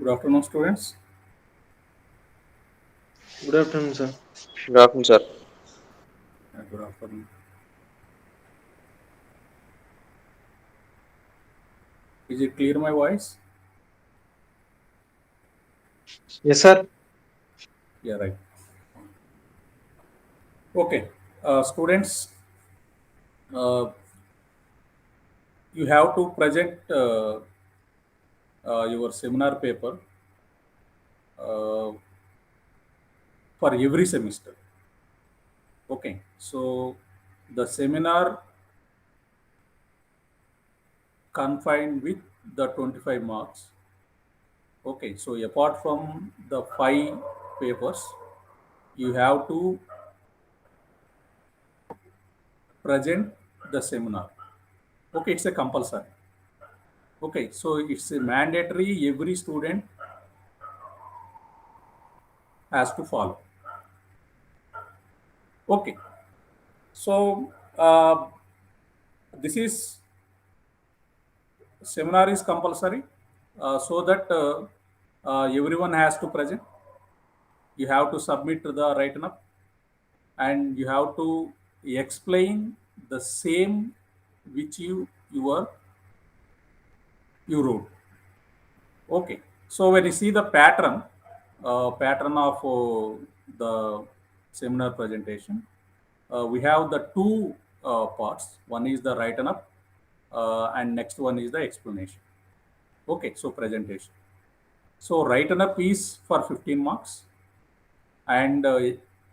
Good afternoon, students. Good afternoon, sir. Good afternoon, sir. Good afternoon. Is it clear my voice? Yes, sir. Yeah, right. Okay, students, uh, you have to present your seminar paper uh, for every semester. Okay, so the seminar confined with the 25 marks. Okay, so apart from the 5 papers, you have to present the seminar. Okay, it's a compulsory. Okay, so it's a mandatory, every student has to follow. Okay, so this is seminar is compulsory, so that everyone has to present. You have to submit the written up, and you have to explain the same which you wrote. Okay, so when you see the pattern of the seminar presentation, we have the two parts. One is the written up, and next one is the explanation. Okay, so presentation. So written up is for 15 marks, and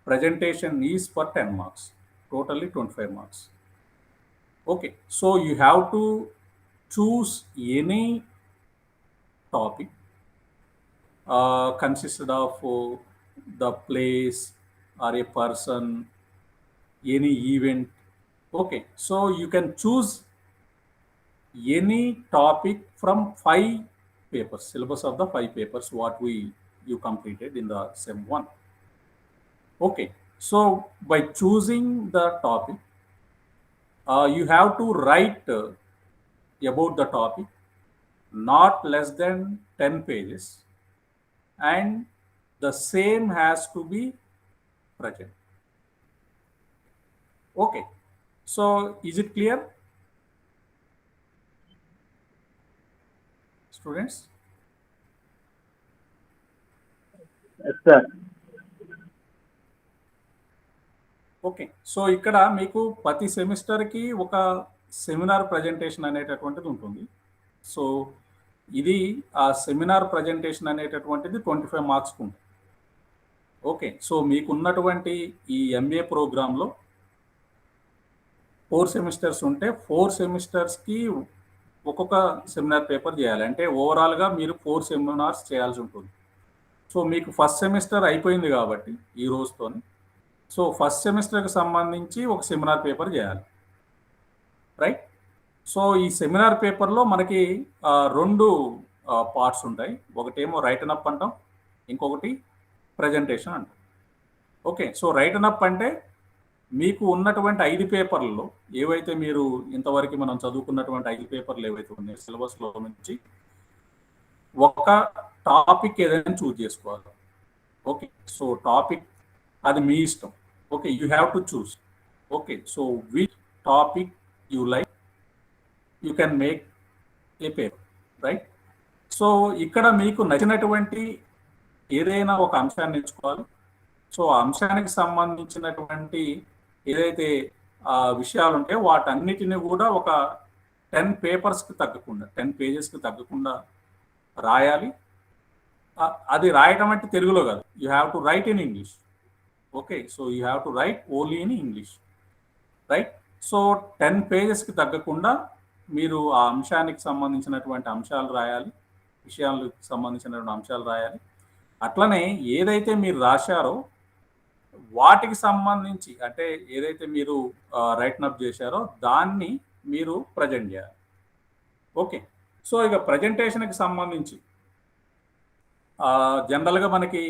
presentation is for 10 marks. Totally 25 marks. Okay, so you have to choose any topic consisted of the place or a person, any event. Okay, so you can choose any topic from 5 papers, syllabus of the 5 papers what you completed in the sem 1. Okay, so by choosing the topic, you have to write about the topic not less than 10 pages, and the same has to be present. Okay, so is it clear, students? Yes, sir. Okay, so ఇక్కడ మీకు ప్రతి సెమిస్టర్కి ఒక seminar presentation అనేటటువంటిది ఉంటుంది. So ఇది ఆ seminar presentation అనేటటువంటిది 25 మార్క్స్కి ఉంటుంది. ఓకే, సో మీకు ఉన్నటువంటి ఈ ఎంఏ ప్రోగ్రాంలో 4 సెమిస్టర్స్ ఉంటే 4 సెమిస్టర్స్కి ఒక్కొక్క సెమినార్ పేపర్ చేయాలి. అంటే ఓవరాల్గా మీరు 4 సెమినార్స్ చేయాల్సి ఉంటుంది. సో మీకు ఫస్ట్ సెమిస్టర్ అయిపోయింది కాబట్టి ఈ రోజుతోని, సో ఫస్ట్ సెమిస్టర్కి సంబంధించి ఒక సెమినార్ పేపర్ చేయాలి, రైట్? సో ఈ సెమినార్ పేపర్లో మనకి 2 పార్ట్స్ ఉంటాయి. ఒకటేమో రైటన్ అప్ అంటాం, ఇంకొకటి ప్రజెంటేషన్ అంటాం. ఓకే, సో రైటన్ అప్ అంటే మీకు ఉన్నటువంటి 5 పేపర్లలో ఏవైతే మీరు ఇంతవరకు మనం చదువుకున్నటువంటి 5 పేపర్లు ఏవైతే ఉన్నాయో సిలబస్లో నుంచి ఒక టాపిక్ ఏదైనా చూజ్ చేసుకోవాలి. ఓకే, సో టాపిక్ అది మీ ఇష్టం. Okay, you have to choose. Okay, so which topic you like, you can make a paper, right? So ఇక్కడ మీకు నచ్చినటువంటి ఏదైనా ఒక అంశాన్ని ఎంచుకోవాలి. సో ఆ అంశానికి సంబంధించినటువంటి ఏదైతే విషయాలు ఉంటాయో వాటన్నిటిని కూడా ఒక 10 పేపర్స్కి తగ్గకుండా 10 పేజెస్కి తగ్గకుండా రాయాలి. అది రాయటం అంటే తెలుగులో కాదు, you have to right in English. Okay, so you have to right only in English, right? So 10 పేజెస్కి తగ్గకుండా మీరు ఆ అంశానికి సంబంధించినటువంటి అంశాలు రాయాలి, విషయాలకు సంబంధించినటువంటి అంశాలు రాయాలి. అట్లనే ఏదైతే మీరు రాశారో వాటికి సంబంధించి, అంటే ఏదైతే మీరు రైటన్ అప్ చేశారో దాన్ని మీరు ప్రజెంట్ చేయాలి. ఓకే, సో ఇక ప్రజెంటేషన్కి సంబంధించి జనరల్గా మనకి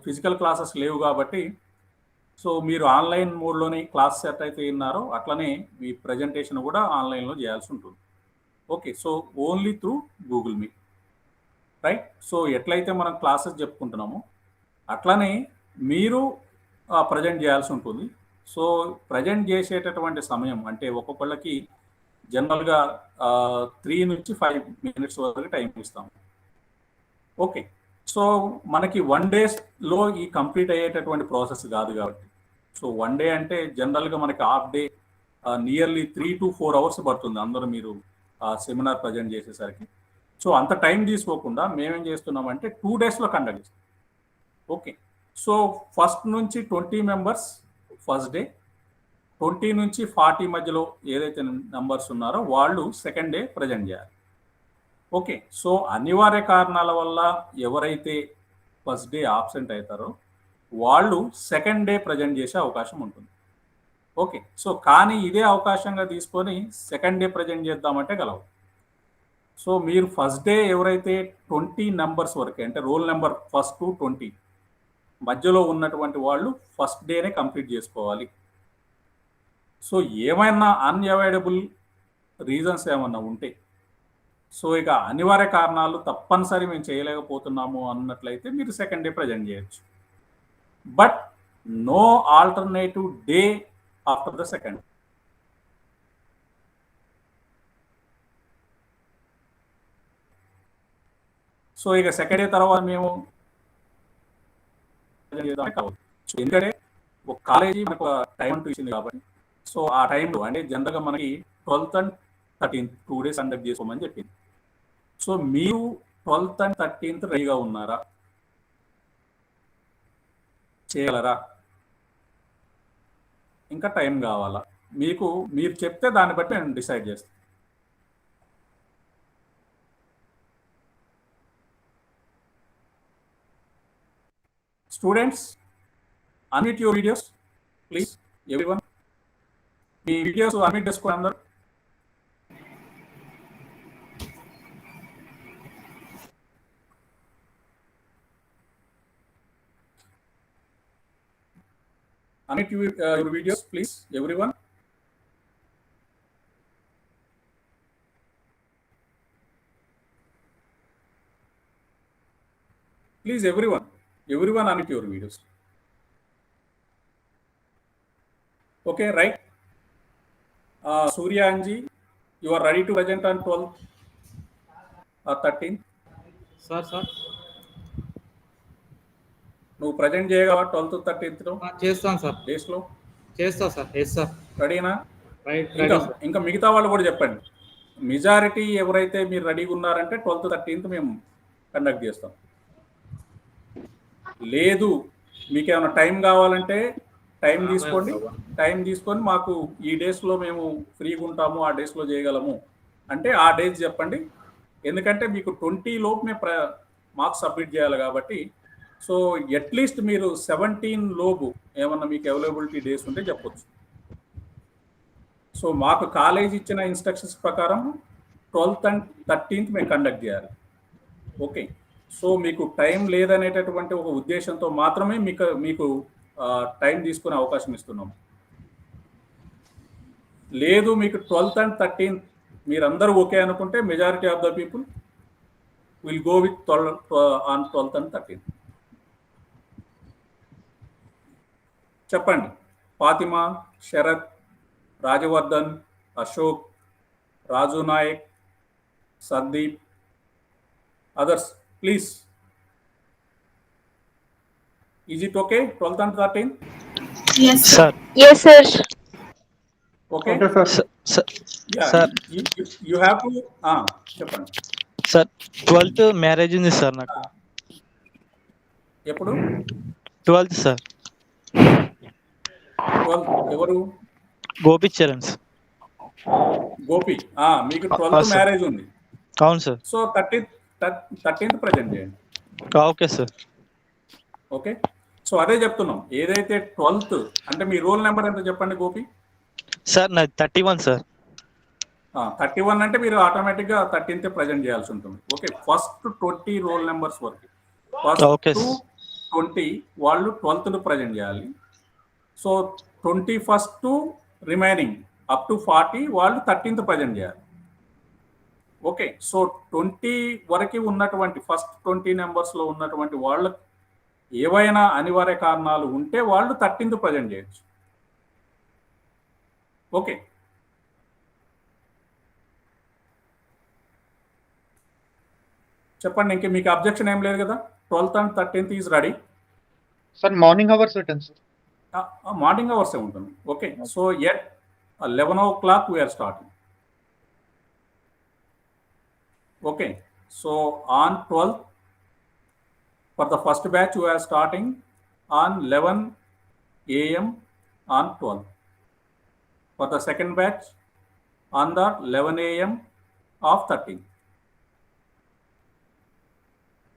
ఫిజికల్ క్లాసెస్ లేవు కాబట్టి, సో మీరు ఆన్లైన్ మోడ్లోనే క్లాస్ సెట్ అయితే విన్నారో అట్లనే మీ ప్రజెంటేషన్ కూడా ఆన్లైన్లో చేయాల్సి ఉంటుంది. Okay, so only through Google meet. Right. So ఎట్లయితే మనం క్లాసెస్ చెప్పుకుంటున్నామో అట్లనే మీరు ప్రజెంట్ చేయాల్సి ఉంటుంది. సో ప్రజెంట్ చేసేటటువంటి సమయం అంటే ఒక్కొక్కళ్ళకి జనరల్గా 3 నుంచి 5 minutes వరకు టైం ఇస్తాం. ఓకే. సో మనకి 1 daysలో ఈ కంప్లీట్ అయ్యేటటువంటి ప్రాసెస్ కాదు కాబట్టి, సో 1 day అంటే జనరల్గా మనకి half day nearly 3 to 4 hours పడుతుంది అందరూ మీరు సెమినార్ ప్రజెంట్ చేసేసరికి. సో అంత టైం తీసుకోకుండా మేమేం చేస్తున్నామంటే 2 daysలో కండక్ట్ చేస్తాం. ఓకే. సో ఫస్ట్ నుంచి 20 members ఫస్ట్ డే, 20 నుంచి 40 మధ్యలో ఏదైతే నంబర్స్ ఉన్నారో వాళ్ళు సెకండ్ డే ప్రజెంట్ చేయాలి. ఓకే. సో అనివార్య కారణాల వల్ల ఎవరైతే ఫస్ట్ డే ఆబ్సెంట్ అవుతారో వాళ్ళు సెకండ్ డే ప్రజెంట్ చేసే అవకాశం ఉంటుంది. ఓకే. సో కానీ ఇదే అవకాశంగా తీసుకొని సెకండ్ డే ప్రజెంట్ చేద్దామంటే గలవు. సో మీరు ఫస్ట్ డే ఎవరైతే 20 numbers వరకే అంటే రోల్ నెంబర్ ఫస్ట్ టు 20 మధ్యలో ఉన్నటువంటి వాళ్ళు ఫస్ట్ డేనే కంప్లీట్ చేసుకోవాలి. సో ఏమైనా అన్అవాయిడబుల్ రీజన్స్ ఏమన్నా ఉంటే, సో ఇక అనివార్య కారణాలు తప్పనిసరి మేము చేయలేకపోతున్నాము అన్నట్లయితే మీరు సెకండ్ డే ప్రజెంట్ చేయొచ్చు. But no alternative day after the second. So ఇక సెకండ్ డే తర్వాత మేము ఎందుకంటే ఒక కాలేజీ మనకు టైం అంటూ ఇచ్చింది కాబట్టి, సో ఆ టైంలో అంటే జనరల్గా మనకి 12th and 13th 2 days conduct చేసుకోమని చెప్పింది. సో మీరు 12th and 13th రెడీగా ఉన్నారా, చేయగలరా, ఇంకా టైం కావాలా? మీరు చెప్తే దాన్ని బట్టి నేను డిసైడ్ చేస్తాను. Students, unmute your videos please everyone. Me videos unmute చేసుకోండి అందరూ. Unmute your videos, please, everyone. Please, everyone unmute your videos. Okay, right? Surya Anji, you are ready to present on 12th or 13th? Sir నువ్వు present చేయగలవా 12th 13th చేస్తాను sir, డేస్లో? చేస్తా sir. Yes sir. రెడీనా? Right. ఇంకా మిగతా వాళ్ళు కూడా చెప్పండి. మెజారిటీ ఎవరైతే మీరు రెడీగా ఉన్నారంటే 12th 13th మేము కండక్ట్ చేస్తాం. లేదు మీకు ఏమైనా టైం కావాలంటే టైం తీసుకొని మాకు ఈ డేస్లో మేము ఫ్రీగా ఉంటాము, ఆ డేస్లో చేయగలము అంటే ఆ డేస్ చెప్పండి. ఎందుకంటే మీకు 20 లోపునే మార్క్స్ సబ్మిట్ చేయాలి కాబట్టి, సో అట్లీస్ట్ మీరు 17 లోపు ఏమన్నా మీకు అవైలబిలిటీ డేస్ ఉంటే చెప్పొచ్చు. సో మాకు కాలేజ్ ఇచ్చిన ఇన్స్ట్రక్షన్స్ ప్రకారం 12th and 13th మేము కండక్ట్ చేయాలి. ఓకే. సో మీకు టైం లేదనేటటువంటి ఒక ఉద్దేశంతో మాత్రమే మీకు టైం తీసుకునే అవకాశం ఇస్తున్నాం. లేదు మీకు 12th and 13th మీరందరూ ఓకే అనుకుంటే majority of the people will go with 12th and 13th. చెప్పండి. Fatima, Sarath, Rajavardhan, Ashok, Raju Nayak, Sandeep, others please. Is it okay 12th and 13th? Yes sir. Yes sir. Okay Sir. Yeah, sir. You have to చెప్పండి sir. 12th marriage ఉంది sir నాకు. ఎప్పుడు? 12th sir. 12th ఎవరు? గోపి చరణ్. గోపి. మీకు 12th marriage ఉంది. అవును sir. So 13th present చేయండి. Okay sir. Okay. So అదే చెప్తున్నాం, ఏదైతే 12th అంటే మీ రోల్ నెంబర్ ఎంత చెప్పండి గోపి. సార్ నాది 31 సార్. 31 అంటే మీరు ఆటోమేటిక్గా 13th ప్రజెంట్ చేయాల్సి ఉంటుంది. ఓకే. ఫస్ట్ 20 రోల్ నెంబర్స్ వరకు ఫస్ట్ 20 వాళ్ళు 12th ప్రజెంట్ చేయాలి. So 21st remaining up to 40 వాళ్ళు 13th ప్రజెంట్ చేయాలి. ఓకే. సో 20 వరకు ఉన్నటువంటి ఫస్ట్ 20 నంబర్స్‌లో ఉన్నటువంటి వాళ్ళకి ఏవైనా అనివార్య కారణాలు ఉంటే వాళ్ళు 13థ్ ప్రెజెంట్ చేయొచ్చు. ఓకే. చెప్పండి. ఇంక మీకు అబ్జెక్షన్ ఏం లేదు కదా? 12థ్ and 13థ్ is ready. Sir morning hours return sir. Morning అవర్సే ఉంటుంది. Okay. So at 11 we are starting. Okay. So on 12th, for the first batch we are starting on 11 a.m. on 12th. For the second batch on the 11 a.m. of 13th.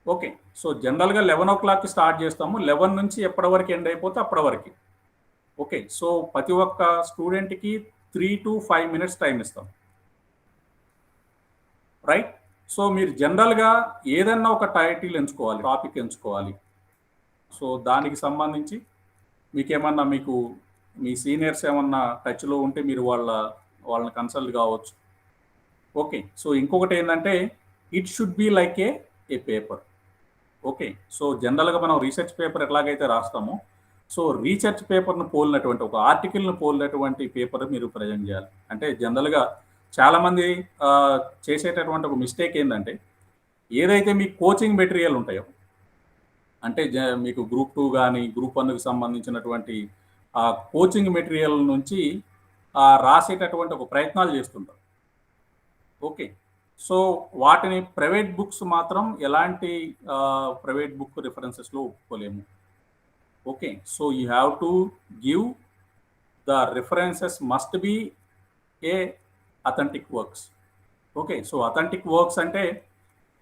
Okay. So జనరల్గా 11 start చేస్తాము. 11 నుంచి ఎప్పటి వరకు end అయిపోతే అప్పటి వరకు. Okay. So ప్రతి ఒక్క స్టూడెంట్కి 3 to 5 minutes టైం ఇస్తాం. రైట్. సో మీరు జనరల్గా ఏదన్నా ఒక టైటిల్ ఎంచుకోవాలి, టాపిక్ ఎంచుకోవాలి. సో దానికి సంబంధించి మీకేమన్నా మీ సీనియర్స్ ఏమన్నా టచ్లో ఉంటే మీరు వాళ్ళని కన్సల్ట్ కావచ్చు. ఓకే. సో ఇంకొకటి ఏంటంటే it should be like A paper. Okay. So జనరల్గా మనం రీసెర్చ్ పేపర్ ఎట్లాగైతే రాస్తామో, సో రీసెర్చ్ పేపర్ను పోలినటువంటి ఒక ఆర్టికల్ను పోలినటువంటి పేపర్ మీరు ప్రజెంట్ చేయాలి. అంటే జనరల్గా చాలామంది చేసేటటువంటి ఒక మిస్టేక్ ఏంటంటే ఏదైతే మీ కోచింగ్ మెటీరియల్ ఉంటాయో, అంటే మీకు గ్రూప్ 2 కానీ గ్రూప్ 1కి సంబంధించినటువంటి ఆ కోచింగ్ మెటీరియల్ నుంచి రాసేటటువంటి ఒక ప్రయత్నాలు చేస్తుంటారు. ఓకే. సో వాటిని ప్రైవేట్ బుక్స్ మాత్రం ఎలాంటి ప్రైవేట్ బుక్ రిఫరెన్సెస్లో ఒప్పుకోలేము. Okay. So you have to give the references must be a authentic works. Okay. So authentic works అంటే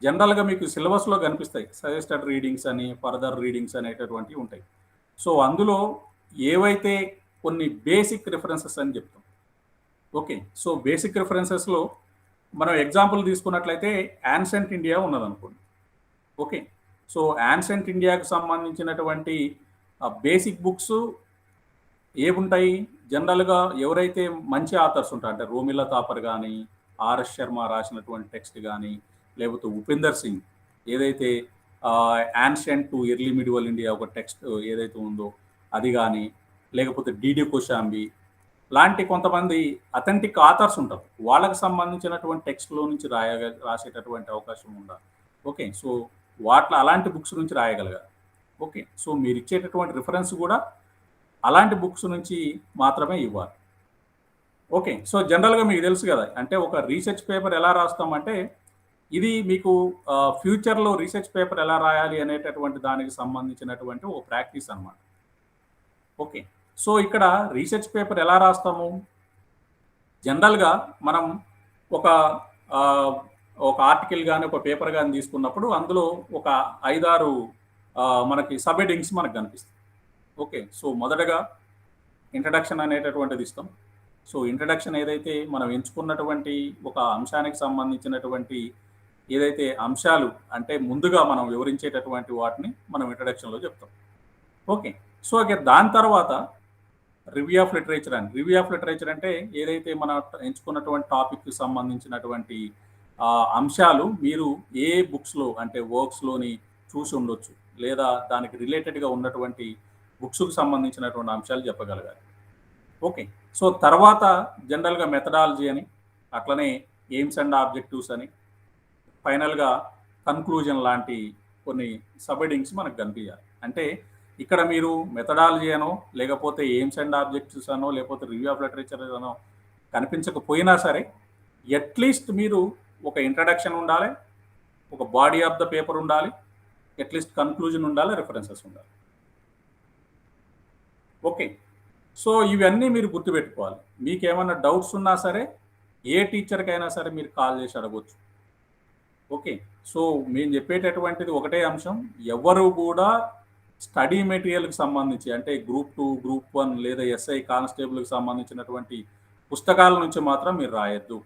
జనరల్గా మీకు సిలబస్లో కనిపిస్తాయి. సజెస్టెడ్ రీడింగ్స్ అని, ఫర్దర్ రీడింగ్స్ అనేటటువంటివి ఉంటాయి. సో అందులో ఏవైతే కొన్ని బేసిక్ రిఫరెన్సెస్ అని చెప్తాం. ఓకే. సో బేసిక్ రిఫరెన్సెస్లో మనం ఎగ్జాంపుల్ తీసుకున్నట్లయితే యాన్సెంట్ ఇండియా ఉన్నదనుకోండి. ఓకే. సో యాన్సెంట్ ఇండియాకి సంబంధించినటువంటి బేసిక్ బుక్స్ ఏముంటాయి? జనరల్గా ఎవరైతే మంచి ఆథర్స్ ఉంటారు, అంటే రోమిలా థాపర్ కానీ, ఆర్ఎస్ శర్మ రాసినటువంటి టెక్స్ట్ కానీ, లేకపోతే ఉపేందర్ సింగ్ ఏదైతే ancient to early medieval India ఒక టెక్స్ట్ ఏదైతే ఉందో అది కానీ, లేకపోతే డిడి కోశాంబి లాంటి కొంతమంది అథెంటిక్ ఆథర్స్ ఉంటారు. వాళ్ళకి సంబంధించినటువంటి టెక్స్ట్లో నుంచి రాసేటటువంటి అవకాశం ఉండాలి. ఓకే. సో అలాంటి బుక్స్ నుంచి రాయగలగాలి. ఓకే. సో మీరు ఇచ్చేటటువంటి రిఫరెన్స్ కూడా అలాంటి బుక్స్ నుంచి మాత్రమే ఇవ్వాలి. ఓకే. సో జనరల్గా మీకు తెలుసు కదా, అంటే ఒక రీసెర్చ్ పేపర్ ఎలా రాస్తామంటే ఇది మీకు ఫ్యూచర్లో రీసెర్చ్ పేపర్ ఎలా రాయాలి అనేటటువంటి దానికి సంబంధించినటువంటి ఒక ప్రాక్టీస్ అన్నమాట. ఓకే. సో ఇక్కడ రీసెర్చ్ పేపర్ ఎలా రాస్తాము? జనరల్గా మనం ఒక ఆర్టికల్ కానీ ఒక పేపర్ కానీ తీసుకున్నప్పుడు అందులో ఒక 5-6 మనకి సబ్ హెడింగ్స్ మనకు కనిపిస్తాయి. ఓకే. సో మొదటగా ఇంట్రడక్షన్ అనేటటువంటిది ఇస్తాం. సో ఇంట్రడక్షన్ ఏదైతే మనం ఎంచుకున్నటువంటి ఒక అంశానికి సంబంధించినటువంటి ఏదైతే అంశాలు అంటే ముందుగా మనం వివరించేటటువంటి వాటిని మనం ఇంట్రడక్షన్లో చెప్తాం. ఓకే. సో ఇక దాని తర్వాత రివ్యూ ఆఫ్ లిటరేచర్ అంటే ఏదైతే మనం ఎంచుకున్నటువంటి టాపిక్కి సంబంధించినటువంటి అంశాలు మీరు ఏ బుక్స్లో అంటే వర్క్స్లోని చూసి ఉండొచ్చు, లేదా దానికి రిలేటెడ్గా ఉన్నటువంటి బుక్స్కి సంబంధించినటువంటి అంశాలు చెప్పగలగాలి. ఓకే. సో తర్వాత జనరల్గా మెథడాలజీ అని, అట్లనే ఎయిమ్స్ అండ్ ఆబ్జెక్టివ్స్ అని, ఫైనల్గా కన్క్లూజన్ లాంటి కొన్ని సబ్ హెడింగ్స్ మనకు కనిపించాలి. అంటే ఇక్కడ మీరు మెథడాలజీ అనో, లేకపోతే ఎయిమ్స్ అండ్ ఆబ్జెక్టివ్స్ అనో, లేకపోతే రివ్యూ ఆఫ్ లిటరేచర్ అనో కనిపించకపోయినా సరే అట్లీస్ట్ మీరు ఒక ఇంట్రడక్షన్ ఉండాలి, ఒక బాడీ ఆఫ్ ద పేపర్ ఉండాలి, అట్లీస్ట్ కన్క్లూజన్ ఉండాలి, రిఫరెన్సెస్ ఉండాలి. ఓకే. సో ఇవన్నీ మీరు గుర్తుపెట్టుకోవాలి. మీకు ఏమైనా డౌట్స్ ఉన్నా సరే ఏ టీచర్కైనా సరే మీరు కాల్ చేసి అడగవచ్చు. ఓకే. సో మేము చెప్పేటటువంటిది ఒకటే అంశం, ఎవరు కూడా స్టడీ మెటీరియల్కి సంబంధించి అంటే గ్రూప్ 2, గ్రూప్ 1 లేదా ఎస్ఐ కానిస్టేబుల్కి సంబంధించినటువంటి పుస్తకాల నుంచి మాత్రం మీరు రాయొద్దు.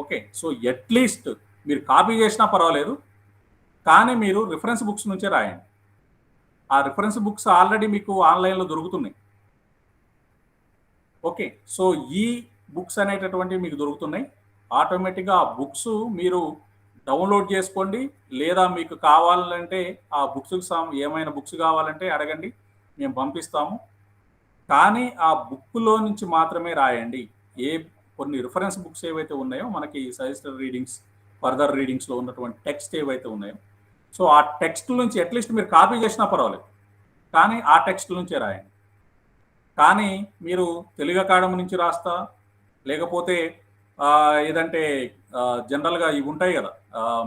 ఓకే. సో అట్లీస్ట్ మీరు కాపీ చేసినా పర్వాలేదు, కానీ మీరు రిఫరెన్స్ బుక్స్ నుంచే రాయండి. ఆ రిఫరెన్స్ బుక్స్ ఆల్రెడీ మీకు ఆన్లైన్లో దొరుకుతున్నాయి. ఓకే. సో ఈ బుక్స్ అనేటటువంటివి మీకు దొరుకుతున్నాయి. ఆటోమేటిక్గా ఆ బుక్స్ మీరు డౌన్లోడ్ చేసుకోండి, లేదా మీకు కావాలంటే ఆ బుక్స్కి ఏమైనా బుక్స్ కావాలంటే అడగండి, మేము పంపిస్తాము. కానీ ఆ బుక్లో నుంచి మాత్రమే రాయండి. కొన్ని రిఫరెన్స్ బుక్స్ ఏవైతే ఉన్నాయో మనకి సజెస్టెడ్ రీడింగ్స్, ఫర్దర్ రీడింగ్స్లో ఉన్నటువంటి టెక్స్ట్ ఏవైతే ఉన్నాయో, సో ఆ టెక్స్ట్ నుంచి అట్లీస్ట్ మీరు కాపీ చేసినా పర్వాలేదు, కానీ ఆ టెక్స్ట్ నుంచే రాయండి. కానీ మీరు తెలుగు అకాడమీ నుంచి రాస్తా, లేకపోతే ఏదంటే జనరల్గా ఇవి ఉంటాయి కదా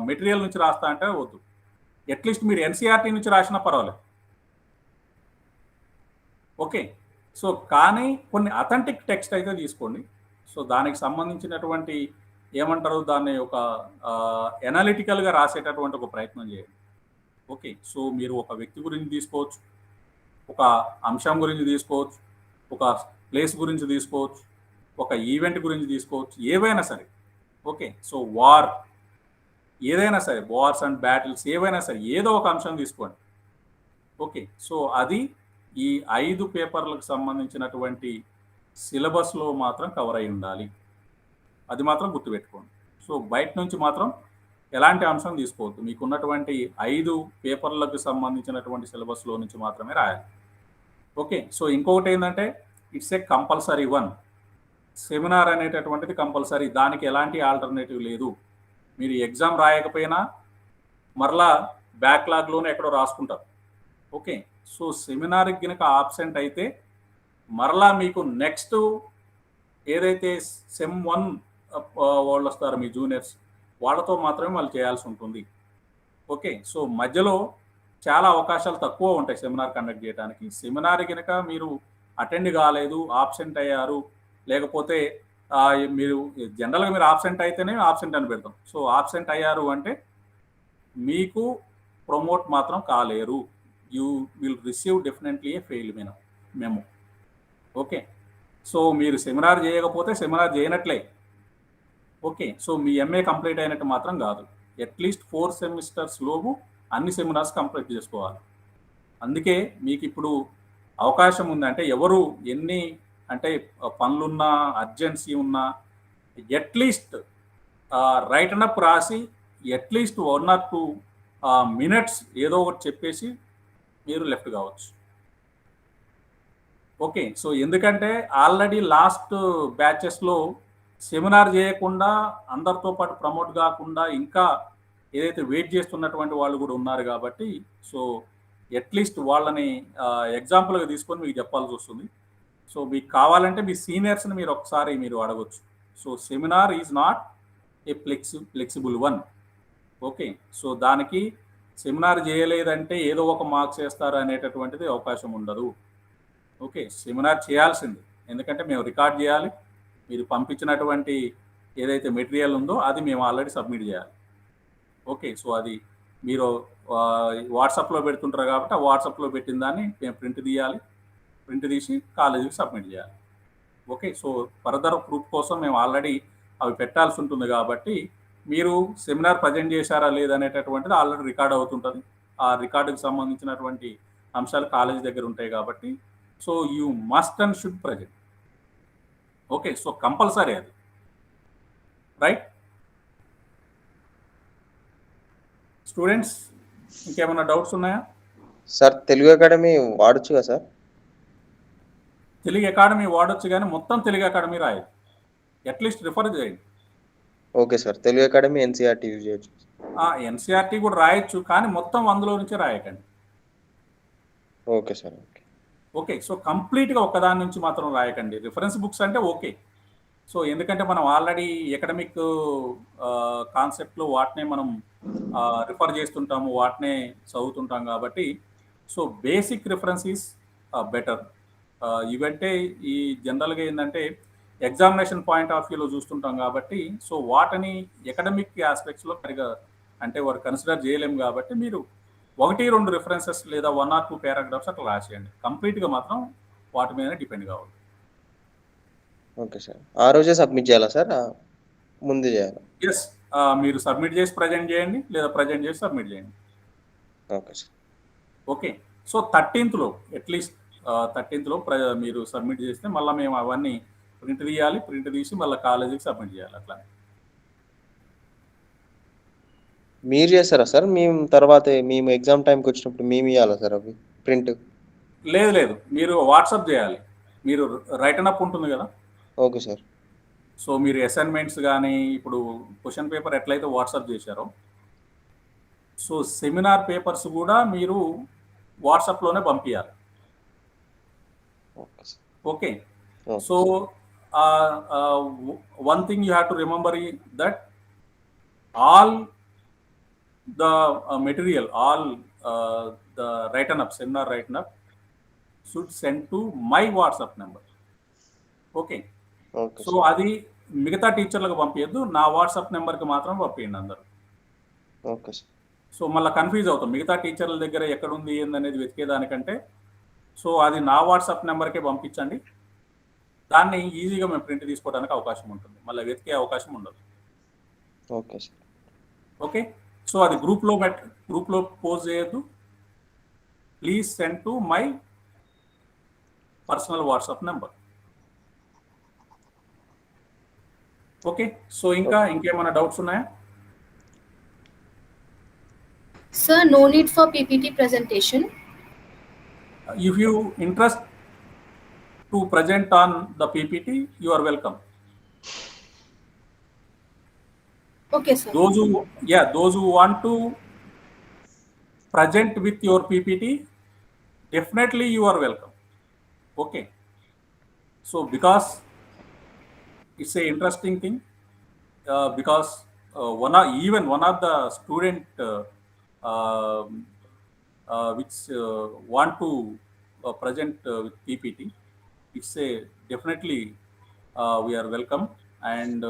మెటీరియల్ నుంచి రాస్తా అంటే వద్దు. అట్లీస్ట్ మీరు ఎన్సీఆర్టీ నుంచి రాసినా పర్వాలేదు. ఓకే, సో కానీ కొన్ని అథెంటిక్ టెక్స్ట్ అయితే తీసుకోండి. సో దానికి సంబంధించినటువంటి ఏమంటారు, దాన్ని ఒక ఎనాలిటికల్గా రాసేటటువంటి ఒక ప్రయత్నం చేయండి. ఓకే, సో మీరు ఒక వ్యక్తి గురించి తీసుకోవచ్చు, ఒక అంశం గురించి తీసుకోవచ్చు, ఒక ప్లేస్ గురించి తీసుకోవచ్చు, ఒక ఈవెంట్ గురించి తీసుకోవచ్చు, ఏవైనా సరే. ఓకే, సో వార్ ఏదైనా సరే, వార్స్ అండ్ బ్యాటిల్స్ ఏవైనా సరే, ఏదో ఒక అంశం తీసుకోండి. ఓకే, సో అది ఈ 5 పేపర్లకు సంబంధించినటువంటి సిలబస్లో మాత్రం కవర్ అయి ఉండాలి. అది మాత్రం గుర్తుపెట్టుకోండి. సో బయట నుంచి మాత్రం ఎలాంటి అంశం తీసుకోవద్దు. మీకున్నటువంటి 5 పేపర్లకు సంబంధించినటువంటి సిలబస్లో నుంచి మాత్రమే రాయాలి. ఓకే, సో ఇంకొకటి ఏంటంటే it's a compulsory one. Seminar అనేటటువంటిది కంపల్సరీ, దానికి ఎలాంటి ఆల్టర్నేటివ్ లేదు. మీరు ఎగ్జామ్ రాయకపోయినా మరలా బ్యాక్లాగ్లోనే ఎక్కడో రాసుకుంటారు. ఓకే, సో సెమినార్కి కనుక ఆబ్సెంట్ అయితే మరలా మీకు నెక్స్ట్ ఏదైతే సెమ్ 1 వాళ్ళు వస్తారో మీ జూనియర్స్, వాళ్ళతో మాత్రమే వాళ్ళు చేయాల్సి ఉంటుంది. ఓకే, సో మధ్యలో చాలా అవకాశాలు తక్కువ ఉంటాయి సెమినార్ కండక్ట్ చేయడానికి. సెమినార్ కనుక మీరు అటెండ్ కాలేదు, ఆబ్సెంట్ అయ్యారు, లేకపోతే మీరు జనరల్గా మీరు ఆబ్సెంట్ అయితేనే ఆబ్సెంట్ అని పెడతాం. సో ఆబ్సెంట్ అయ్యారు అంటే మీకు ప్రమోట్ మాత్రం కాలేరు. You will receive definitely A fail మేము. ఓకే, సో మీరు సెమినార్ చేయకపోతే సెమినార్ చేయనట్లే. ఓకే, సో మీ ఎంఏ కంప్లీట్ అయినట్టు మాత్రం కాదు. అట్లీస్ట్ 4 సెమిస్టర్స్ లోపు అన్ని సెమినార్స్ కంప్లీట్ చేసుకోవాలి. అందుకే మీకు ఇప్పుడు అవకాశం ఉందంటే, ఎవరు ఎన్ని అంటే పనులున్నా, అర్జెన్సీ ఉన్నా, అట్లీస్ట్ రైటన్ అప్ రాసి అట్లీస్ట్ 1 or 2 మినిట్స్ ఏదో ఒకటి చెప్పేసి మీరు లెఫ్ట్ కావచ్చు. ఓకే, సో ఎందుకంటే ఆల్రెడీ లాస్ట్ బ్యాచెస్లో సెమినార్ చేయకుండా, అందరితో పాటు ప్రమోట్ కాకుండా ఇంకా ఏదైతే వెయిట్ చేస్తున్నటువంటి వాళ్ళు కూడా ఉన్నారు కాబట్టి, సో అట్లీస్ట్ వాళ్ళని ఎగ్జాంపుల్గా తీసుకొని మీకు చెప్పాల్సి వస్తుంది. సో మీకు కావాలంటే మీ సీనియర్స్ని మీరు ఒకసారి మీరు అడగొచ్చు. So seminar is not a flexible one. Okay, so దానికి సెమినార్ చేయలేదంటే ఏదో ఒక మార్క్స్ వేస్తారు అనేటటువంటిది అవకాశం ఉండదు. ఓకే, సెమినార్ చేయాల్సింది, ఎందుకంటే మేము రికార్డ్ చేయాలి. మీరు పంపించినటువంటి ఏదైతే మెటీరియల్ ఉందో అది మేము ఆల్రెడీ సబ్మిట్ చేయాలి. ఓకే, సో అది మీరు వాట్సాప్లో పెడుతుంటారు కాబట్టి ఆ వాట్సాప్లో పెట్టిన దాన్ని మేము ప్రింట్ తీసి కాలేజీకి సబ్మిట్ చేయాలి. ఓకే, సో ఫర్దర్ ప్రూఫ్ కోసం మేము ఆల్రెడీ అవి పెట్టాల్సి ఉంటుంది కాబట్టి మీరు సెమినార్ ప్రజెంట్ చేశారా లేదనేటటువంటిది ఆల్రెడీ రికార్డ్ అవుతుంటుంది. ఆ రికార్డుకి సంబంధించినటువంటి అంశాలు కాలేజీ దగ్గర ఉంటాయి కాబట్టి, so you must and should present. Okay, so compulsory అది, రైట్? స్టూడెంట్స్, ఇంకేమైనా డౌట్స్ ఉన్నాయా? సార్ తెలుగు అకాడమీ వాడచ్చు కదా సార్? తెలుగు అకాడమీ వాడొచ్చు, కానీ మొత్తం తెలుగు అకాడమీ రాయదు. అట్లీస్ట్ రిఫర్ చేయండి. Okay sir, Telugu academy NCERT use చేయొచ్చు. ఎన్సీఆర్టీ కూడా రాయొచ్చు, కానీ మొత్తం అందులో నుంచి రాయకండి. Okay sir, okay. Okay, so కంప్లీట్గా ఒక్కదాని నుంచి మాత్రం రాయకండి. రిఫరెన్స్ బుక్స్ అంటే ఓకే, సో ఎందుకంటే మనం ఆల్రెడీ ఎకడమిక్ కాన్సెప్ట్లో వాటినే మనం రిఫర్ చేస్తుంటాము, వాటినే చదువుతుంటాం కాబట్టి, so basic reference is better. ఇవంటే ఈ జనరల్గా ఏంటంటే ఎగ్జామినేషన్ పాయింట్ ఆఫ్ వ్యూలో చూస్తుంటాం కాబట్టి, సో వాటిని ఎకడమిక్ ఆస్పెక్ట్స్లో సరిగా అంటే వారు కన్సిడర్ చేయలేము కాబట్టి మీరు 1-2 రిఫరెన్సెస్ లేదా 1 or 2 పారాగ్రాఫ్స్ అట్లా రాసేయండి. కంప్లీట్గా మాత్రం వాటి మీద డిపెండ్ కావాలి. ఓకే సార్, ఆ రోజే సబ్మిట్ చేయాలా సార్, ముందు చేయాలా? ఎస్, మీరు సబ్మిట్ చేసి ప్రజెంట్ చేయండి, లేదా ప్రజెంట్ చేసి సబ్మిట్ చేయండి. Okay sir. Okay, so 13th at least 13th మీరు సబ్మిట్ చేస్తే మళ్ళీ మేము అవన్నీ ప్రింట్ తీసి మళ్ళీ కాలేజీకి సబ్మిట్ చేయాలి. అట్లా మీరు చేస్తారా సార్? మేము తర్వాత మేము ఎగ్జామ్ టైంకి వచ్చినప్పుడు మేము ఇవ్వాలా సార్ అవి ప్రింట్? లేదు లేదు, మీరు వాట్సాప్ చేయాలి. మీరు రైటన్ అప్ ఉంటుంది కదా, ఓకే సార్. సో మీరు అసైన్మెంట్స్ కానీ ఇప్పుడు క్వశ్చన్ పేపర్ ఎట్లయితే వాట్సాప్ చేశారో, సో సెమినార్ పేపర్స్ కూడా మీరు వాట్సాప్లోనే పంపించాలి. Okay sir. Okay, okay. So one thing you have to remember is that all the material, all the written up, seminar written up should send to my WhatsApp number. Okay, okay so sir. అది మిగతా టీచర్లకు పంపించద్దు, నా WhatsApp నెంబర్కి మాత్రం పంపించండి అందరు. Okay sir. So మళ్ళీ confuse అవుతాం, మిగతా టీచర్ల దగ్గర ఎక్కడుంది ఏందనేది వెతికేదానికంటే సో అది నా వాట్సాప్ నెంబర్కే పంపించండి. దాన్ని ఈజీగా మేము ప్రింట్ తీసుకోవడానికి అవకాశం ఉంటుంది, మళ్ళీ వెతికే అవకాశం ఉండదు. Okay sir. ఓకే, సో అది గ్రూప్లో పోస్ట్ చేయొద్దు. Please send to my personal WhatsApp number. Okay, so ఇంకేమైనా డౌట్స్ ఉన్నాయా? Sir, no need for PPT presentation. If you interest to present on the PPT, you are welcome. Okay, sir. Those who want to present with your PPT, definitely you are welcome. Okay, so because it's a interesting thing, because one of the student which want to present with PPT, it's a definitely we are welcome. And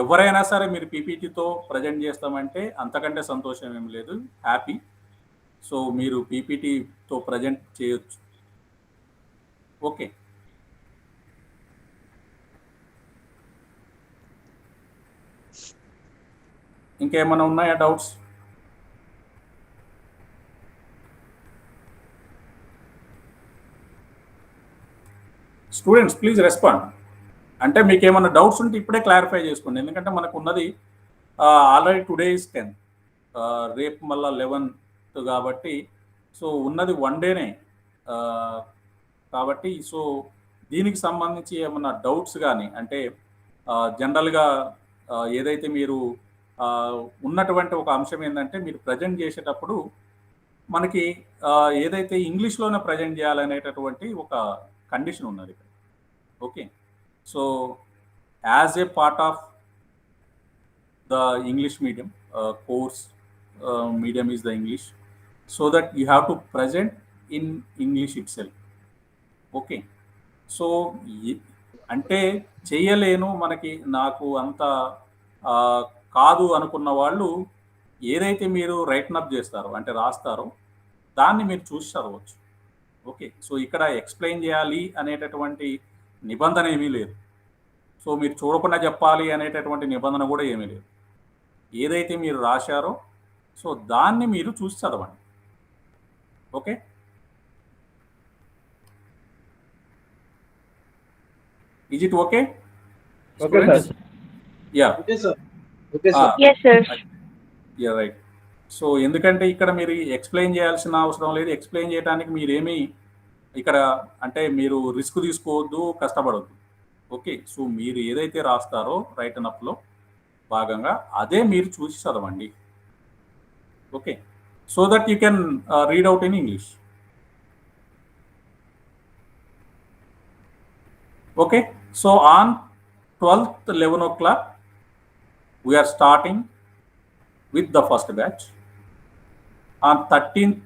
ఎవరైనా సరే మీరు పీపీటీతో present చేస్తామంటే అంతకంటే సంతోషం ఏం లేదు, happy. So మీరు పీపీటీతో present చేయొచ్చు. ఓకే, ఇంకేమైనా ఉన్నాయా డౌట్స్? Students please respond. అంటే మీకు ఏమైనా డౌట్స్ ఉంటే ఇప్పుడే క్లారిఫై చేసుకోండి, ఎందుకంటే మనకు ఉన్నది ఆల్రెడీ టుడే ఇస్ 10th, రేపు మళ్ళీ 11th కాబట్టి సో ఉన్నది 1 డేనే. కాబట్టి సో దీనికి సంబంధించి ఏమన్నా డౌట్స్ కానీ అంటే జనరల్గా ఏదైతే మీరు ఉన్నటువంటి ఒక అంశం ఏంటంటే మీరు ప్రజెంట్ చేసేటప్పుడు మనకి ఏదైతే ఇంగ్లీష్లోనే ప్రజెంట్ చేయాలనేటటువంటి ఒక కండిషన్ ఉన్నది. Okay, so as a part of the English medium course, medium is the English, so that you have to present in English itself. Okay, so అంటే చేయలేను నాకు అంత కాదు అనుకున్న వాళ్ళు ఏదైతే మీరు రైటన్ అప్ చేస్తారో అంటే రాస్తారో దాన్ని మీరు చూసి చదవచ్చు. ఓకే, సో ఇక్కడ ఎక్స్ప్లెయిన్ చేయాలి అనేటటువంటి నిబంధన ఏమీ లేదు, సో మీరు చూడకుండా చెప్పాలి అనేటటువంటి నిబంధన కూడా ఏమీ లేదు. ఏదైతే మీరు రాశారో సో దాన్ని మీరు చూసి చదవండి. Okay, is it okay? Okay, Students? sir. Yeah. Okay, sir. Okay, sir. Yes, sir. Yeah, right. So ఎందుకంటే ఇక్కడ మీరు ఎక్స్ప్లెయిన్ చేయాల్సిన అవసరం లేదు, ఎక్స్ప్లెయిన్ చేయడానికి మీరేమీ ఇక్కడ అంటే మీరు రిస్క్ తీసుకోవద్దు, కష్టపడద్దు. ఓకే, సో మీరు ఏదైతే రాస్తారో రైటన్ అప్లో భాగంగా అదే మీరు చూసి చదవండి. Okay, so that you can read out in English. Okay, so on 12th 11 o'clock we are starting with the first batch. On 13th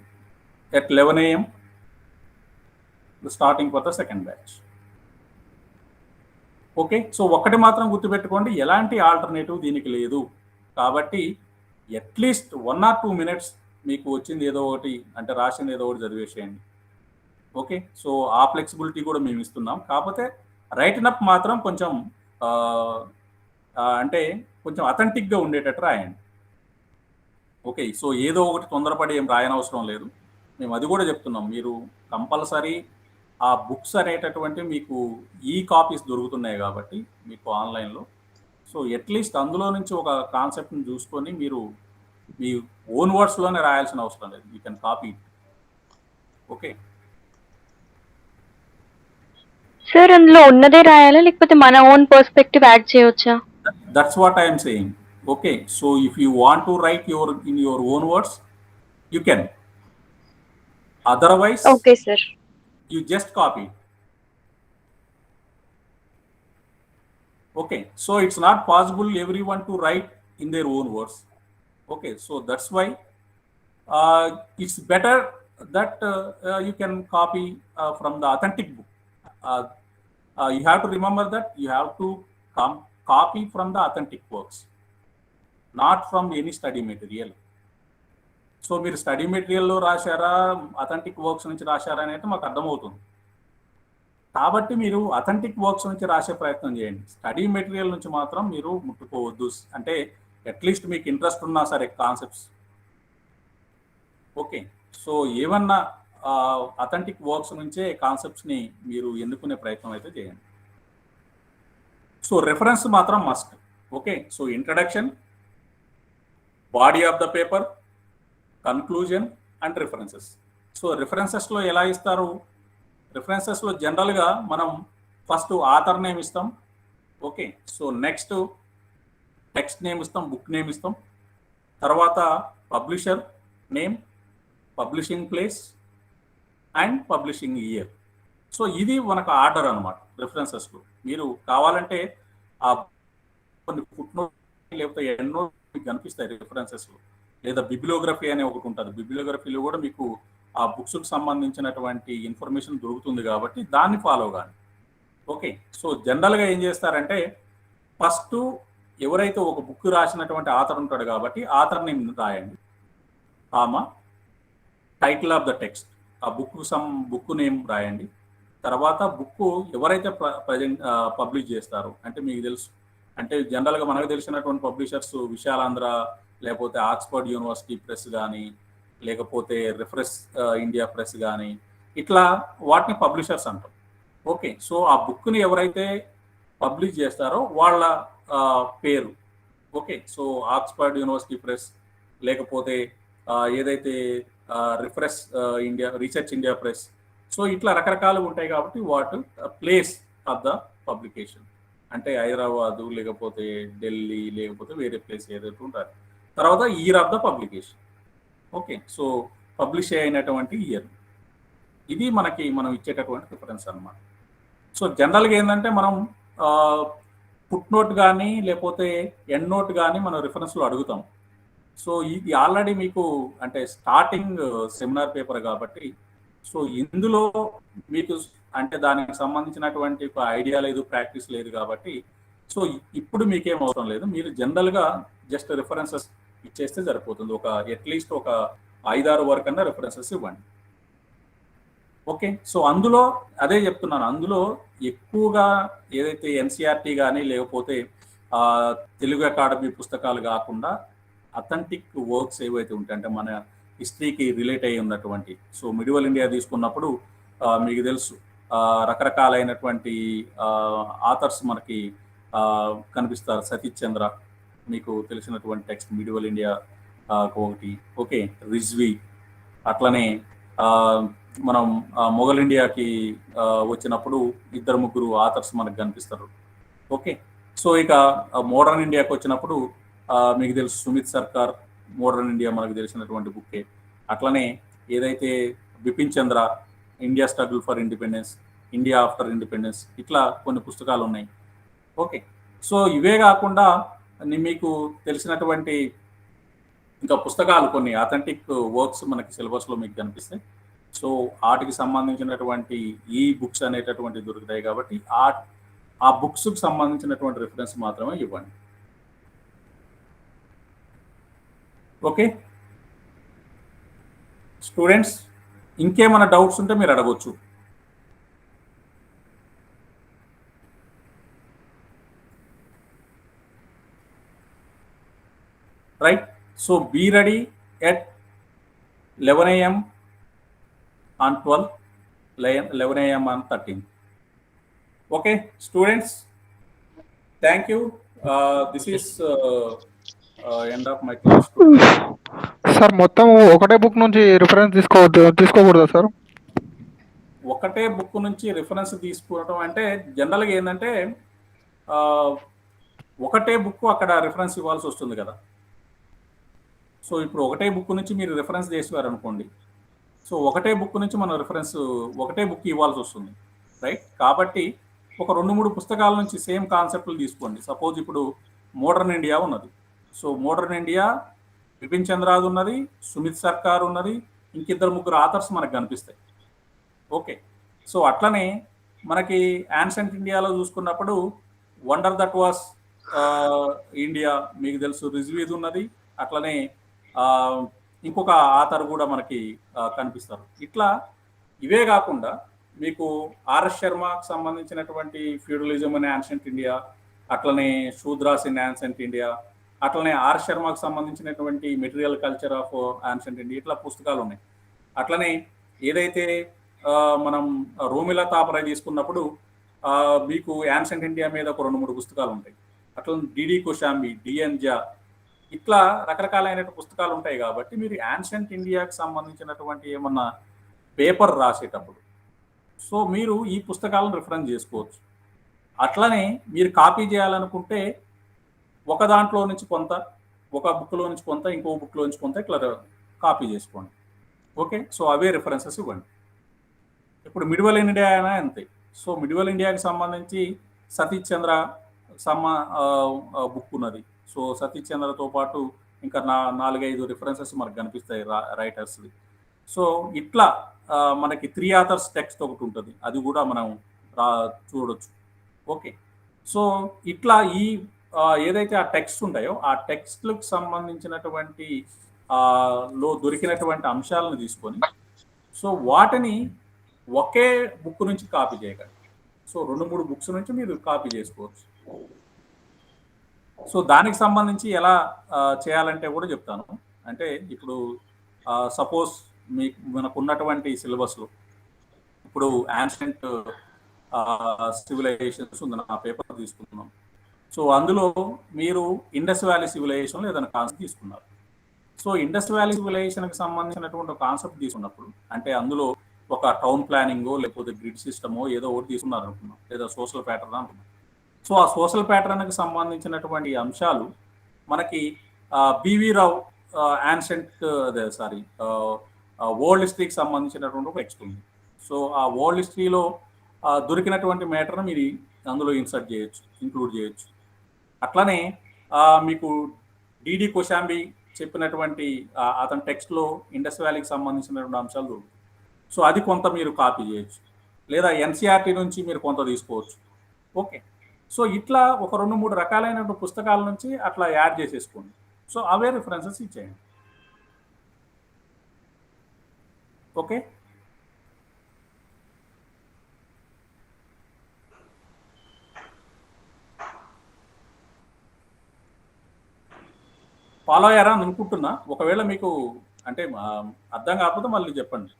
at 11 a.m. starting for the second batch. Okay, so ఒక్కటి మాత్రం గుర్తుపెట్టుకోండి, ఎలాంటి alternative దీనికి లేదు. కాబట్టి at least 1 or 2 minutes మీకు వచ్చింది ఏదో ఒకటి అంటే రాసింది ఏదో ఒకటి చదివేసేయండి. ఓకే, సో ఆ ఫ్లెక్సిబిలిటీ కూడా మేము ఇస్తున్నాం. కాకపోతే రైటన్ అప్ మాత్రం కొంచెం అంటే కొంచెం అథెంటిక్గా ఉండేటట్టు రాయండి. ఓకే, సో ఏదో ఒకటి తొందరపడి ఏం రాయనవసరం లేదు, మేము అది కూడా చెప్తున్నాం. మీరు కంపల్సరీ ఆ బుక్స్ అనేటటువంటి మీకు ఈ కాపీస్ దొరుకుతున్నాయి కాబట్టి మీకు ఆన్లైన్లో, సో అట్లీస్ట్ అందులో నుంచి ఒక కాన్సెప్ట్ని చూసుకొని మీరు మీ ఓన్ వర్డ్స్లోనే రాయాల్సిన అవసరం లేదు, you can copy. Okay, sir అందులో ఉన్నదే రాయాలా లేకపోతే మన ఓన్ పర్స్పెక్టివ్ యాడ్ చేయొచ్చా? that's what I am saying. Okay, so if you want to write in your own words, you can. Otherwise, okay sir. you just copy. Okay, so it's not possible everyone to write in their own words. Okay, so that's why it's better that you can copy from the authentic book. You have to remember that you have to copy from the authentic works, not from any study material. So మీరు study మెటీరియల్లో రాశారా, authentic works నుంచి రాశారా అనేది మాకు అర్థమవుతుంది. కాబట్టి మీరు authentic works నుంచి రాసే ప్రయత్నం చేయండి, స్టడీ మెటీరియల్ నుంచి మాత్రం మీరు ముట్టుకోవద్దు. అంటే అట్లీస్ట్ మీకు ఇంట్రెస్ట్ ఉన్నా సరే కాన్సెప్ట్స్. ఓకే, సో ఏమన్నా అథెంటిక్ వర్క్స్ నుంచే కాన్సెప్ట్స్ని మీరు ఎన్నుకునే ప్రయత్నం అయితే చేయండి. సో రెఫరెన్స్ మాత్రం must. Okay, so introduction, body of the paper, conclusion and references. So రిఫరెన్సెస్లో ఎలా ఇస్తారు? రిఫరెన్సెస్లో జనరల్గా మనం ఫస్ట్ ఆథర్ నేమ్ ఇస్తాం. Okay, so next text name ఇస్తాం, బుక్ నేమ్ ఇస్తాం, తర్వాత publisher name, publishing place and publishing year. So ఇది మనకు ఆర్డర్ అనమాట రిఫరెన్సెస్లో. మీరు కావాలంటే ఆ కొన్ని ఫుట్ నోట్ లేకపోతే ఎండ్ నోట్ మీకు కనిపిస్తాయి రిఫరెన్సెస్లో, లేదా బిబ్లియోగ్రఫీ అనే ఒకటి ఉంటుంది. బిబ్లియోగ్రఫీలో కూడా మీకు ఆ బుక్స్కి సంబంధించినటువంటి ఇన్ఫర్మేషన్ దొరుకుతుంది కాబట్టి దాన్ని ఫాలో కానీ. ఓకే, సో జనరల్గా ఏం చేస్తారంటే ఫస్ట్ ఎవరైతే ఒక బుక్ రాసినటువంటి ఆథర్ ఉంటాడు కాబట్టి ఆథర్ నేమ్ రాయండి, టైటిల్ ఆఫ్ ద టెక్స్ట్, ఆ బుక్ నేమ్ రాయండి. తర్వాత బుక్ ఎవరైతే ప్రజెంట్ పబ్లిష్ చేస్తారో, అంటే మీకు తెలుసు, అంటే జనరల్గా మనకు తెలిసినటువంటి పబ్లిషర్స్ విశాలాంధ్ర, లేకపోతే ఆక్స్ఫర్డ్ యూనివర్సిటీ ప్రెస్ కానీ, లేకపోతే రిఫ్రెష్ ఇండియా ప్రెస్ కానీ, ఇట్లా వాటిని పబ్లిషర్స్ అంటాం. ఓకే, సో ఆ బుక్ని ఎవరైతే పబ్లిష్ చేస్తారో వాళ్ళ పేరు. Okay, so Oxford university press, లేకపోతే ఏదైతే refresh India, research India press, so ఇట్లా రకరకాలు ఉంటాయి కాబట్టి what place of the publication అంటే హైదరాబాదు, లేకపోతే ఢిల్లీ, లేకపోతే వేరే ప్లేస్ ఏదైతే ఉంటారు. తర్వాత year of the publication. Okay, so publish అయినటువంటి ఇయర్, ఇది మనం ఇచ్చేటటువంటి రిఫరెన్స్ అన్నమాట. సో జనరల్గా ఏంటంటే మనం ఫుట్ నోట్ కానీ లేకపోతే ఎండ్ నోట్ కానీ మనం రిఫరెన్స్లో అడుగుతాం. సో ఇది ఆల్రెడీ మీకు అంటే స్టార్టింగ్ సెమినార్ పేపర్ కాబట్టి, సో ఇందులో మీకు అంటే దానికి సంబంధించినటువంటి ఒక ఐడియా లేదు, ప్రాక్టీస్ లేదు కాబట్టి, సో ఇప్పుడు మీకేం అవసరం లేదు. మీరు జనరల్గా జస్ట్ రిఫరెన్సెస్ ఇచ్చేస్తే సరిపోతుంది. ఒక అట్లీస్ట్ ఒక 5-6 వరకు అన్న రిఫరెన్సెస్ ఇవ్వండి. ఓకే, సో అందులో అదే చెప్తున్నాను, అందులో ఎక్కువగా ఏదైతే ఎన్సీఆర్టీ కానీ లేకపోతే తెలుగు అకాడమీ పుస్తకాలు కాకుండా అథెంటిక్ వర్క్స్ ఏవైతే ఉంటాయి, అంటే మన హిస్టరీకి రిలేట్ అయ్యి ఉన్నటువంటి, సో మిడివల్ ఇండియా తీసుకున్నప్పుడు మీకు తెలుసు రకరకాలైనటువంటి ఆథర్స్ మనకి కనిపిస్తారు. సతీష్ చంద్ర మీకు తెలిసినటువంటి టెక్స్ట్ మిడివల్ ఇండియా ఒకటి. ఓకే, రిజ్వీ, అట్లనే మనం మొఘల్ ఇండియాకి వచ్చినప్పుడు 2-3 ఆథర్స్ మనకు కనిపిస్తారు. ఓకే, సో ఇక మోడర్న్ ఇండియాకి వచ్చినప్పుడు మీకు తెలుసు సుమిత్ సర్కార్, మోడర్న్ ఇండియా మనకు తెలిసినటువంటి బుక్కే. అట్లనే ఏదైతే Bipin Chandra, India struggle for independence, India after independence, ఇట్లా కొన్ని పుస్తకాలు ఉన్నాయి. ఓకే, సో ఇవే కాకుండా మీకు తెలిసినటువంటి ఇంకా పుస్తకాలు కొన్ని అథెంటిక్ వర్క్స్ మనకి సిలబస్లో మీకు కనిపిస్తాయి. సో వాటికి సంబంధించినటువంటి ఈ బుక్స్ అనేటటువంటి దొరుకుతాయి కాబట్టి ఆ బుక్స్కి సంబంధించినటువంటి రిఫరెన్స్ మాత్రమే ఇవ్వండి. ఓకే స్టూడెంట్స్, ఇంకేమైనా డౌట్స్ ఉంటే మీరు అడగవచ్చు. Right, so be ready at 11 AM on 12, 11 AM on 13. Okay, students, thank you. This is end of my class. Sir మొత్తం ఒకటే బుక్ నుంచి రిఫరెన్స్ తీసుకోకూడదా సార్? ఒకటే బుక్ నుంచి రిఫరెన్స్ తీసుకోవడం అంటే జనరల్గా ఏంటంటే ఒకటే బుక్ అక్కడ రిఫరెన్స్ ఇవ్వాల్సి వస్తుంది కదా. సో ఇప్పుడు ఒకటే బుక్ నుంచి మీరు రిఫరెన్స్ చేసేవారు అనుకోండి, సో ఒకటే బుక్ నుంచి మనం రిఫరెన్స్ ఒకటే బుక్ ఇవ్వాల్సి వస్తుంది, రైట్? కాబట్టి ఒక 2-3 పుస్తకాల నుంచి సేమ్ కాన్సెప్ట్లు తీసుకోండి. సపోజ్ ఇప్పుడు మోడర్న్ ఇండియా ఉన్నది. సో మోడర్న్ ఇండియా బిపిన్ చంద్రాది ఉన్నది, సుమిత్ సర్కార్ ఉన్నది, ఇంకిద్దరు ముగ్గురు ఆథర్స్ మనకు కనిపిస్తాయి. ఓకే, సో అట్లనే మనకి యాన్షంట్ ఇండియాలో చూసుకున్నప్పుడు వండర్ దట్ వాస్ ఇండియా మీకు తెలుసు, రిజ్వీద్ ఉన్నది. అట్లనే ఇంకొక ఆథర్ కూడా మనకి కనిపిస్తారు. ఇట్లా ఇవే కాకుండా మీకు ఆర్ఎస్ శర్మకు సంబంధించినటువంటి ఫ్యూడలిజం ఇన్ యాన్షంట్ ఇండియా, అట్లనే శూద్రాస్ ఇన్ యాన్షంట్ ఇండియా, అట్లనే ఆర్ఎస్ శర్మకు సంబంధించినటువంటి material culture of ancient India, ఇట్లా పుస్తకాలు ఉన్నాయి. అట్లనే ఏదైతే మనం రోమిలా తాపరాయ్ తీసుకున్నప్పుడు మీకు యాన్షంట్ ఇండియా మీద ఒక 2-3 పుస్తకాలు ఉంటాయి. అట్లా డిడి కోశాంబి, డిఎన్ జా, ఇట్లా రకరకాలైన పుస్తకాలు ఉంటాయి. కాబట్టి మీరు యాన్షంట్ ఇండియాకి సంబంధించినటువంటి ఏమన్నా పేపర్ రాసేటప్పుడు సో మీరు ఈ పుస్తకాలను రిఫరెన్స్ చేసుకోవచ్చు. అట్లనే మీరు కాపీ చేయాలనుకుంటే ఒక దాంట్లో నుంచి కొంత, ఒక బుక్లో నుంచి కొంత, ఇంకో బుక్లో నుంచి కొంత, ఇట్లా కాపీ చేసుకోండి. ఓకే, సో అవే రిఫరెన్సెస్ ఇవ్వండి. ఇప్పుడు మిడివల్ ఇండియా అయినా అంతే. సో మిడివల్ ఇండియాకి సంబంధించి సతీష్ చంద్ర బుక్ ఉన్నది. సో సతీష్ చంద్రతో పాటు ఇంకా 4-5 రిఫరెన్సెస్ మనకు కనిపిస్తాయి రైటర్స్ది. సో ఇట్లా మనకి 3 ఆథర్స్ టెక్స్ట్ ఒకటి ఉంటుంది, అది కూడా మనం చూడొచ్చు. ఓకే, సో ఇట్లా ఈ ఏదైతే ఆ టెక్స్ట్ ఉంటాయో ఆ టెక్స్ట్లకు సంబంధించినటువంటి లో దొరికినటువంటి అంశాలను తీసుకొని సో వాటిని ఒకే బుక్ నుంచి కాపీ చేయగలరు. సో 2-3 బుక్స్ నుంచి మీరు కాపీ చేసుకోవచ్చు. సో దానికి సంబంధించి ఎలా చేయాలంటే కూడా చెప్తాను. అంటే ఇప్పుడు సపోజ్ మనకు ఉన్నటువంటి సిలబస్లో ఇప్పుడు యాన్షంట్ సివిలైజేషన్స్ ఉంది, నా పేపర్ తీసుకుంటున్నాం. సో అందులో మీరు ఇండస్ వ్యాలీ సివిలైజేషన్లో ఏదైనా కాన్సెప్ట్ తీసుకున్నారు. సో ఇండస్ వ్యాలీ సివిలైజేషన్కి సంబంధించినటువంటి ఒక కాన్సెప్ట్ తీసుకున్నప్పుడు అంటే అందులో ఒక టౌన్ ప్లానింగో లేకపోతే గ్రిడ్ సిస్టమో ఏదో ఒకటి తీసుకున్నారు అనుకున్నాం, లేదా సోషల్ ప్యాటర్న్ అనుకున్నాం. సో ఆ సోషల్ ప్యాటర్న్కి సంబంధించినటువంటి అంశాలు మనకి బివి రావు యాన్షంట్ వరల్డ్ హిస్టరీకి సంబంధించినటువంటి ఒక టెక్స్ట్ ఉంది. సో ఆ వరల్డ్ హిస్టరీలో దొరికినటువంటి మ్యాటర్ను మీరు అందులో ఇంక్లూడ్ చేయొచ్చు. అట్లనే మీకు డిడి కోశాంబి చెప్పినటువంటి అతని టెక్స్ట్లో ఇండస్ వ్యాలీకి సంబంధించినటువంటి అంశాలు దొరుకుతాయి. సో అది కొంత మీరు కాపీ చేయొచ్చు, లేదా ఎన్సీఆర్టీ నుంచి మీరు కొంత తీసుకోవచ్చు. ఓకే, సో ఇట్లా ఒక 2-3 రకాలైన పుస్తకాల నుంచి అట్లా యాడ్ చేసేసుకోండి. సో అవే రిఫరెన్సెస్ ఇచ్చేయండి. ఓకే, ఫాలో అయ్యారా అని అనుకుంటున్నా. ఒకవేళ మీకు అంటే అర్థం కాకపోతే మళ్ళీ చెప్పండి.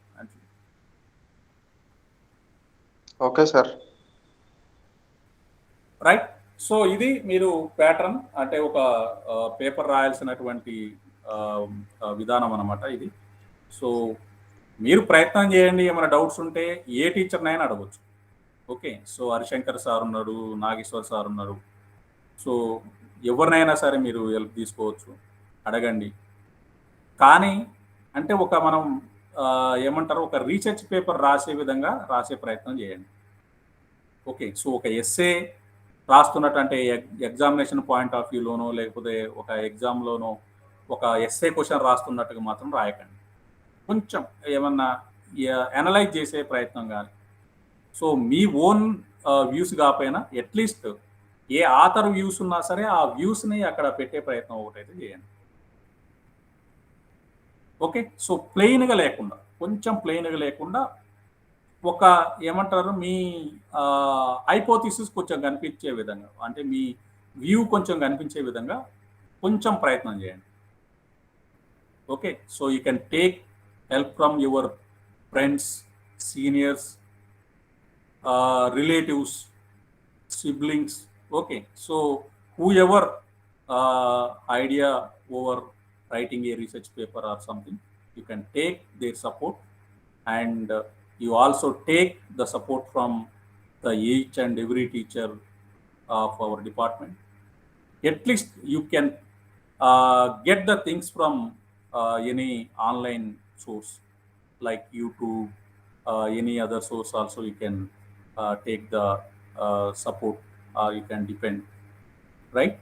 Okay sir, right. సో ఇది మీరు ప్యాటర్న్ అంటే ఒక పేపర్ రాయాల్సినటువంటి విధానం అన్నమాట ఇది. సో మీరు ప్రయత్నం చేయండి, ఏమైనా డౌట్స్ ఉంటే ఏ టీచర్నైనా అడగచ్చు. ఓకే, సో హరిశంకర్ సార్ ఉన్నాడు, నాగేశ్వర్ సార్ ఉన్నారు. సో ఎవరినైనా సరే మీరు హెల్ప్ తీసుకోవచ్చు, అడగండి. కానీ అంటే ఒక మనం ఏమంటారు ఒక రీసెర్చ్ పేపర్ రాసే విధంగా రాసే ప్రయత్నం చేయండి. ఓకే, సో ఒక ఎస్సే రాస్తున్నట్టు అంటే ఎగ్జామినేషన్ పాయింట్ ఆఫ్ వ్యూలోనో లేకపోతే ఒక ఎగ్జామ్లోనో ఒక ఎస్సే క్వశ్చన్ రాస్తున్నట్టుగా మాత్రం రాయకండి. కొంచెం ఏమన్నా అనలైజ్ చేసే ప్రయత్నం కానీ, సో మీ ఓన్ వ్యూస్ కాకపోయినా అట్లీస్ట్ ఏ ఆథర్ వ్యూస్ ఉన్నా సరే ఆ వ్యూస్ని అక్కడ పెట్టే ప్రయత్నం ఒకటైతే చేయండి. ఓకే, సో ప్లెయిన్గా లేకుండా, కొంచెం ప్లెయిన్గా లేకుండా ఒక ఏమంటారు మీ హైపోథిసిస్ కొంచెం కనిపించే విధంగా, అంటే మీ వ్యూ కొంచెం కనిపించే విధంగా కొంచెం ప్రయత్నం చేయండి. Okay, so you can take help from your friends, seniors, relatives, siblings. Okay, so who ever idea over writing a research paper or something, you can take their support, and you also take the support from the each and every teacher of our department. At least you can get the things from any online source like YouTube, any other source also you can take the support, you can depend, right?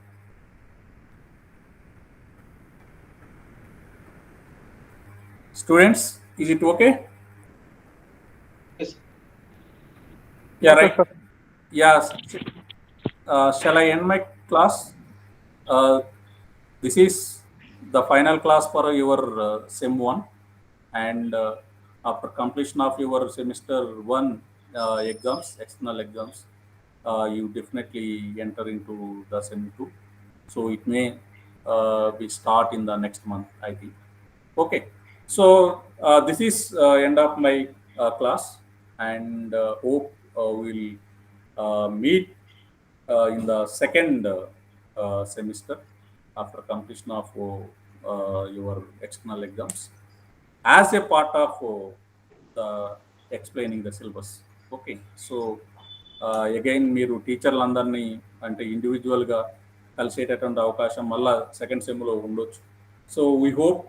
Students, is it okay? Yes. Yeah, Okay, right. sir. Yeah. Shall I end my class? This is the final class for your Sem 1, and after completion of your semester 1 exams, external exams, you definitely enter into the Sem 2. So it may be start in the next month, I think. Okay, so this is end of my class, and hope we'll meet in the second semester after completion of your external exams as a part of the explaining the syllabus. Okay, so again మీరు టీచర్లందరినీ అంటే ఇండివిజువల్గా కలిసేటటువంటి అవకాశం మళ్ళా second సెమ్లో ఉండొచ్చు. So we hope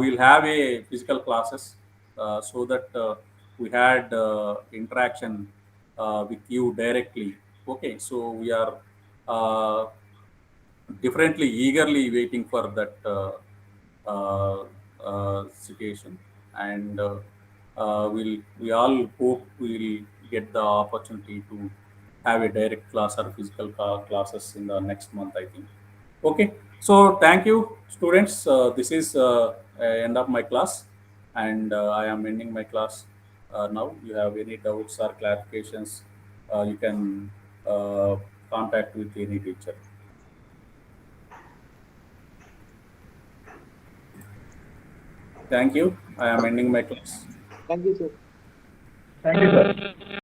we'll have a physical classes so that we had interaction with you directly. Okay, so we are differently eagerly waiting for that situation, and we all hope we'll get the opportunity to have a direct class or physical classes in the next month, I think. Okay, so thank you, students. This is end of my class, and I am ending my class now. You have any doubts or clarifications, you can contact with any teacher. Thank you. I am ending my class. Thank you, sir. Thank you, sir.